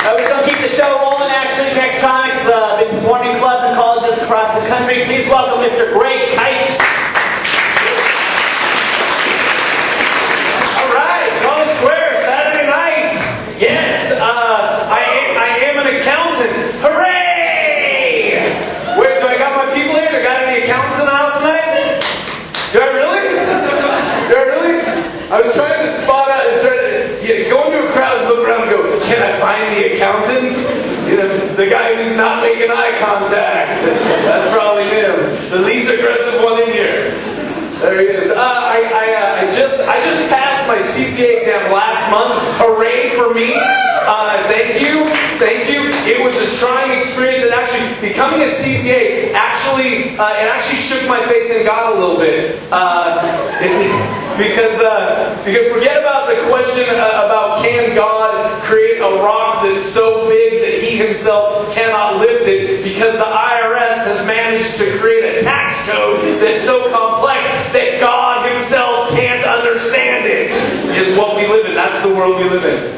We're just going to keep the show rolling, actually. Next comics, been performing clubs and colleges across the country. Please welcome Mr. Great Kyte. All right, Charles Square, Saturday night. Yes, I am an accountant. Hooray! Wait, do I got my people here? Do I got any accountants in the house tonight? Do I really? Do I really? I was trying to spot out and try to go into a crowd and look around and go, can I find the accountant? You know, the guy who's not making eye contact. That's probably him. The least aggressive one in here. There he is. I just passed my CPA exam last month. Hooray for me. Thank you. Thank you. It was a trying experience, and actually becoming a CPA it actually shook my faith in God a little bit. Because forget about the question about can God create a rock that's so big that He Himself cannot lift it, because the IRS has managed to create a tax code that's so complex that God Himself can't understand it, is what we live in. That's the world we live in.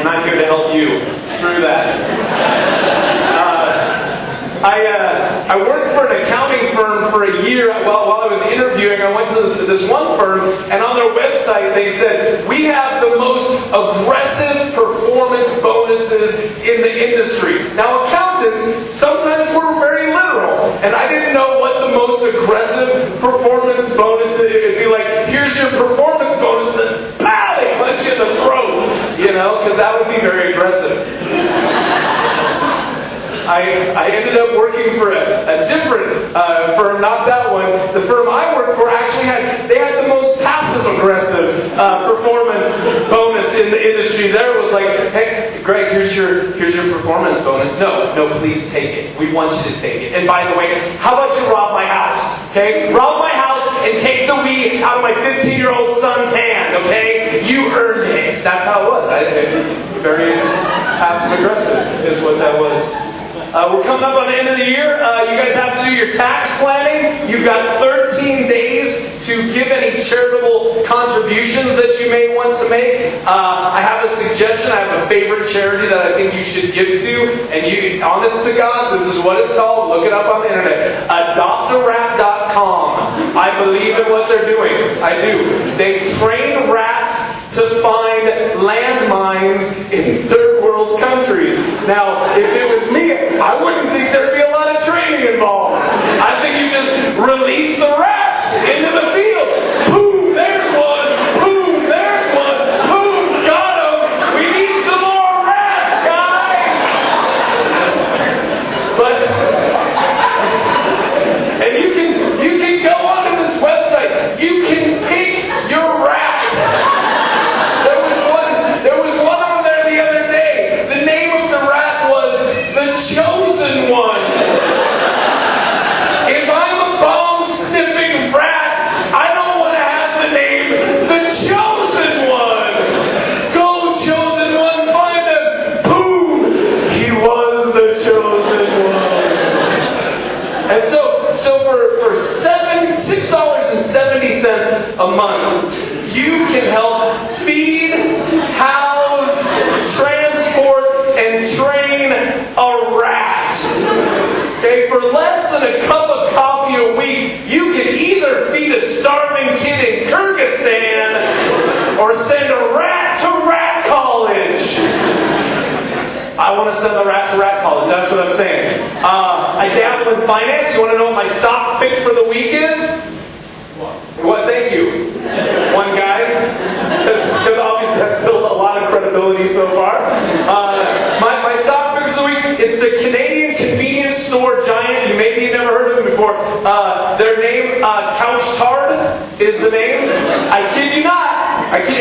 And I'm here to help you through that. I worked for an accounting firm for a year. While I was interviewing, I went to this one firm, and on their website they said, we have the most aggressive performance bonuses in the industry. Now, accountants, sometimes we're very literal, and I didn't know what the most aggressive performance bonus is. It'd be like, here's your performance bonus, and then pow, they punch you in the throat, you know, because that would be very aggressive. I ended up working for a different firm, not that one. The firm I worked for actually had the most passive-aggressive performance bonus in the industry. There was like, hey, Greg, here's your performance bonus. No, please take it. We want you to take it. And by the way, how about you rob my house? Okay, rob my house and take the Wii out of my 15-year-old son's hand. Okay, you earned it. That's how it was. Very passive-aggressive is what that was. We're coming up on the end of the year. You guys have to do your tax planning. You've got 13 days to give any charitable contributions that you may want to make. I have a suggestion. I have a favorite charity that I think you should give to. And you, honest to God, this is what it's called. Look it up on the internet. Adoptarat.com. I believe in what they're doing. I do. They train rats to find landmines in third world countries. Now, if it was me, I wouldn't think there'd be a lot of training involved. I think you just release the rats into the field. Boom, there's one. Boom, there's one. Boom, got him. We need some more rats, guys. And you can go onto this website. You can pick your rat. Chosen one. If I'm a bomb-sniffing rat, I don't want to have the name The Chosen One. Go, Chosen One, find them. Boom! He was the Chosen One. And so for $6.70 a month, you can help feed, house, transport, and train a rat. Okay, for less than a cup of coffee a week, you can either feed a starving kid in Kyrgyzstan or send a rat to rat college. I want to send a rat to rat college, that's what I'm saying. I dabble in finance. You want to know what my stock pick for the week is? What? Thank you. One guy. Because obviously I've built a lot of credibility so far. My stock pick for the week, it's the Canadian convenience store giant. You maybe have never heard of them before. Their name, Couch Tard, is the name. I kid you not. I think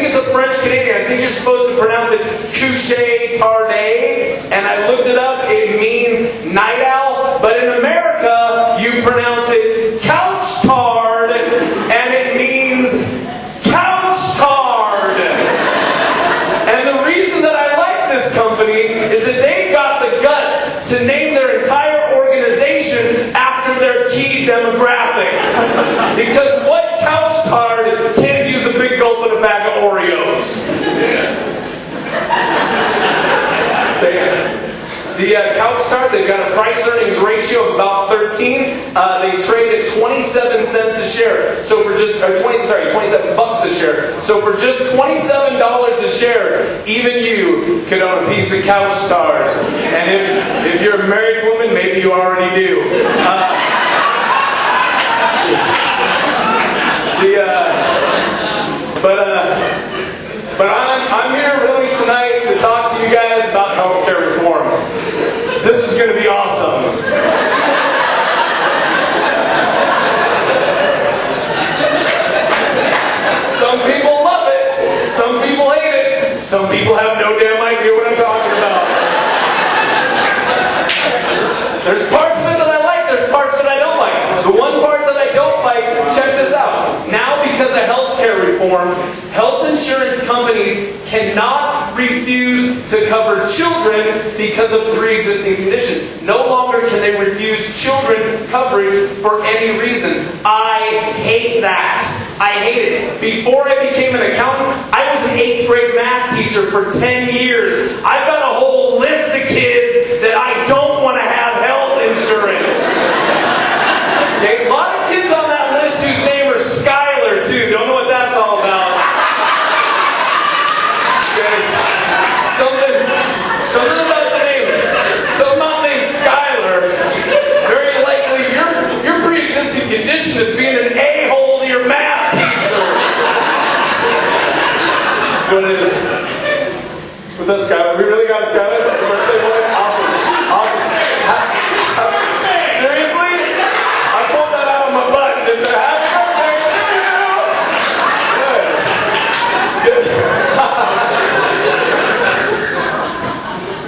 it's a French Canadian. I think you're supposed to pronounce it couche tarde. And I looked it up. It means night owl. But in America, you pronounce it couch tard. And it means couch tard. And the reason that I like this company is that they've got the guts to name their entire organization after their key demographic. Because what couch tard can't use a big gulp in a bag of Oreos? The Kyte, they've got a price-earnings ratio of about 13. They trade at 27 cents a share. So for just, 27 bucks a share. So for just $27 a share, even you could own a piece of Kyte. And if you're a married woman, maybe you already do. But I'm here really tonight to talk to you guys about healthcare reform. This is going to be awesome. Some people love it. Some people hate it. Some people have no damn idea what I'm talking about. There's parts of it that I like. There's parts that I don't like. The one part that I don't like, check this out. Now, because of healthcare reform, health insurance companies cannot refuse to cover children because of pre-existing conditions. No longer can they refuse children coverage for any reason. I hate that. I hate it. Before I became an accountant, I was an 8th grade math teacher for 10 years. I've got a whole list of kids that I don't want to have health insurance. Okay? A lot of kids on that list whose name are Skylar, too. Don't know what that's all about. Something about the name. Something about the name Skylar. Very likely your pre-existing condition is being an a-hole to your math teacher. That's what it is. What's up, Skylar? We really got Skylar? The birthday boy? Awesome. Seriously? I pulled that out of my butt and it said, happy birthday to you! Good.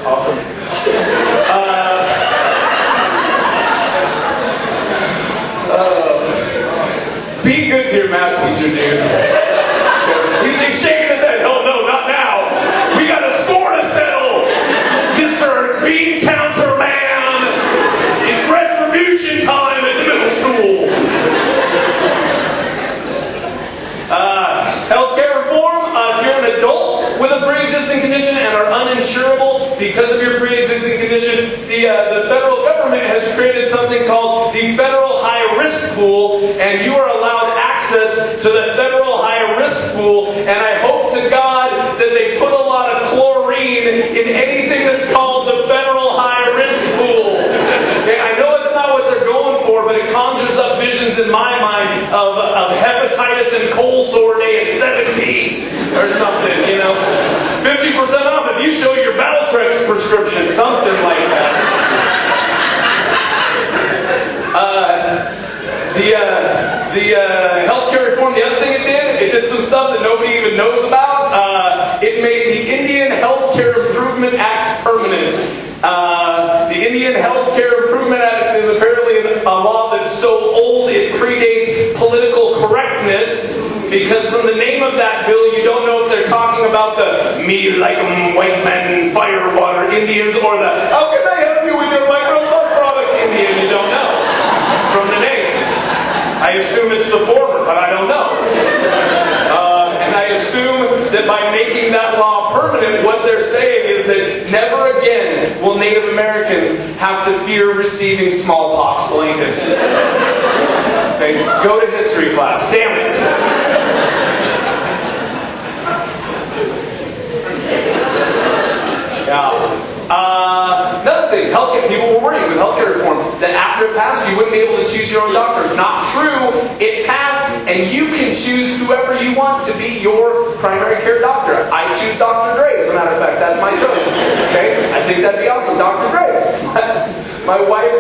Awesome. Be good to your math teacher, dude. He's shaking his head. Oh, no, not now. We got a score to settle. Mr. Bean Counter Man. It's retribution time at the middle school. Healthcare reform. If you're an adult with a pre-existing condition and are uninsurable because of your pre-existing condition, the federal government has created something called the Federal High Risk Pool, and you are allowed access to the Federal High Risk Pool, and I hope to God that they put a lot of chlorine in anything that's called the Federal High Risk Pool. Okay, I know it's not what they're going for, but it conjures up visions in my mind of hepatitis and cold sore day at 7 Peaks or something, you know. 50% off if you show your Valtrex prescription, something like that. The healthcare reform, the other thing it did some stuff that nobody even knows about. It made the Indian Healthcare Improvement Act permanent. The Indian Healthcare Improvement Act is apparently a law that's so old it predates political correctness, because from the name of that bill you don't know if they're talking about the me like white men fire water Indians or the how can I help you with your Microsoft product Indian. You don't know from the name. I assume it's the former, but I don't know. And I assume that by making that law permanent, what they're saying is that never again will Native Americans have to fear receiving smallpox blankets. Okay, go to history class. Damn it. Another thing, healthcare, people were worried with healthcare reform that after it passed you wouldn't be able to choose your own doctor. Not true. It passed and you can choose whoever you want to be your primary care doctor. I choose Dr. Dre, as a matter of fact. That's my choice. Okay? I think that'd be awesome. Dr. Dre. My wife,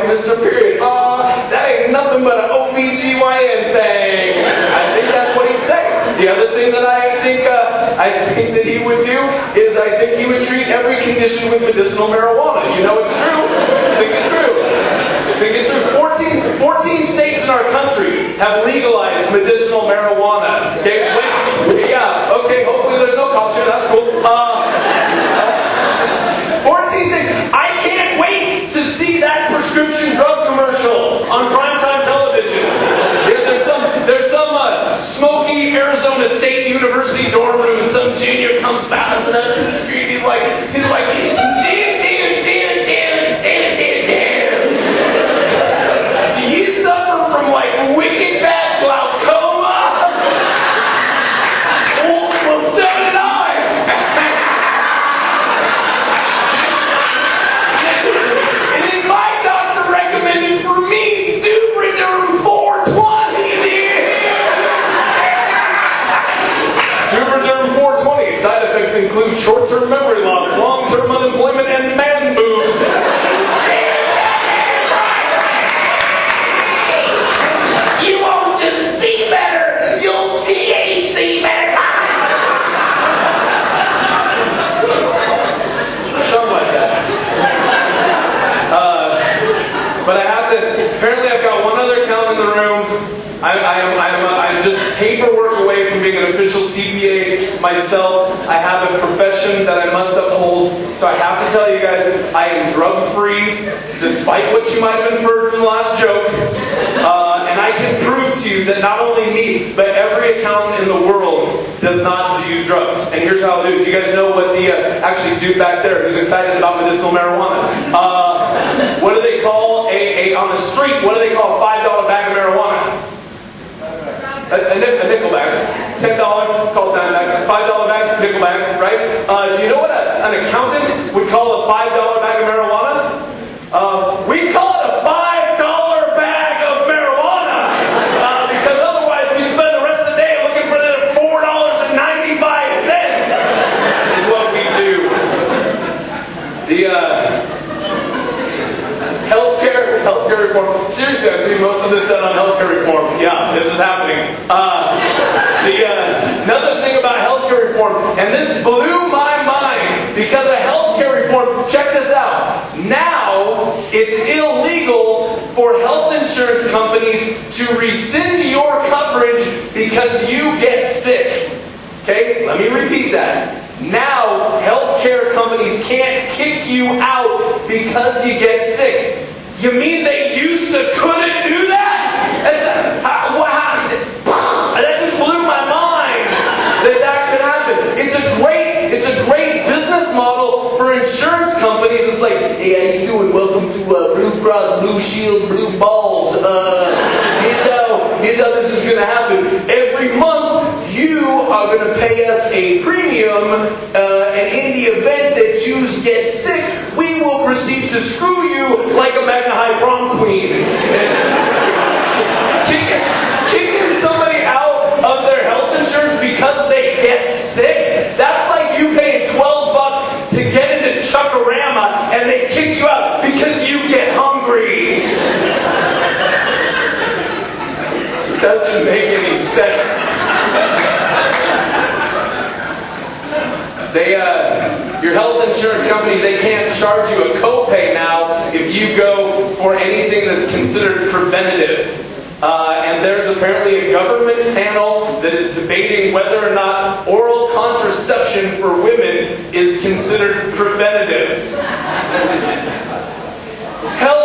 Mr. Period. That ain't nothing but an OBGYN thing. I think that's what he'd say. The other thing that I think that he would do is I think he would treat every condition with medicinal marijuana. You know it's true. Think it through. Think it through. 14 states in our country have legalized medicinal marijuana. Okay, yeah. Okay, hopefully there's no cops here. That's cool. 14 states. I can't wait to see that prescription drug commercial on primetime television. There's some smoky Arizona State University dorm room, and some junior comes bouncing up to the screen. He's like, short-term memory loss, long-term unemployment, and man boobs. You won't just see better, you'll THC better. Something like that. But I have to, apparently I've got one other account in the room. I'm just paperwork away from being an official CPA myself. I have a profession that I must uphold. So I have to tell you guys, I am drug-free, despite what you might have inferred from the last joke. And I can prove to you that not only me, but every accountant in the world does not use drugs. And here's how I'll do it. Do you guys know what the, actually dude back there who's excited about medicinal marijuana? What do they call on the street, what do they call a $5 bag of marijuana? A nickel bag. $10, called dime bag. $5 bag, nickel bag, right? Do you know what an accountant would call a $5 bag of marijuana? We call it a $5 bag of marijuana. Because otherwise we spend the rest of the day looking for the $4.95 is what we do. The healthcare reform. Seriously, I'm doing most of this set on healthcare reform. Yeah, this is happening. Another thing about healthcare reform, and this blew my mind because of healthcare reform. Check this out. Now it's illegal for health insurance companies to rescind your coverage because you get sick. Okay, let me repeat that. Now, healthcare companies can't kick you out because you get sick. You mean they used to couldn't do that? That just blew my mind that could happen. It's a great business model for insurance companies. It's like, hey, how you doing? Welcome to Blue Cross Blue Shield Blue Balls. Here's how this is going to happen. Every month, you are going to pay us a premium, and in the event that you get sick, we will proceed to screw you like a Magna High prom queen. Kicking somebody out of their health insurance because they get sick, that's like you paying $12 to get into Chuckarama and they kick you out because you get hungry. It doesn't make any sense. Your health insurance company, they can't charge you a copay now if you go for anything that's considered preventative. And there's apparently a government panel that is debating whether or not oral contraception for women is considered preventative. Health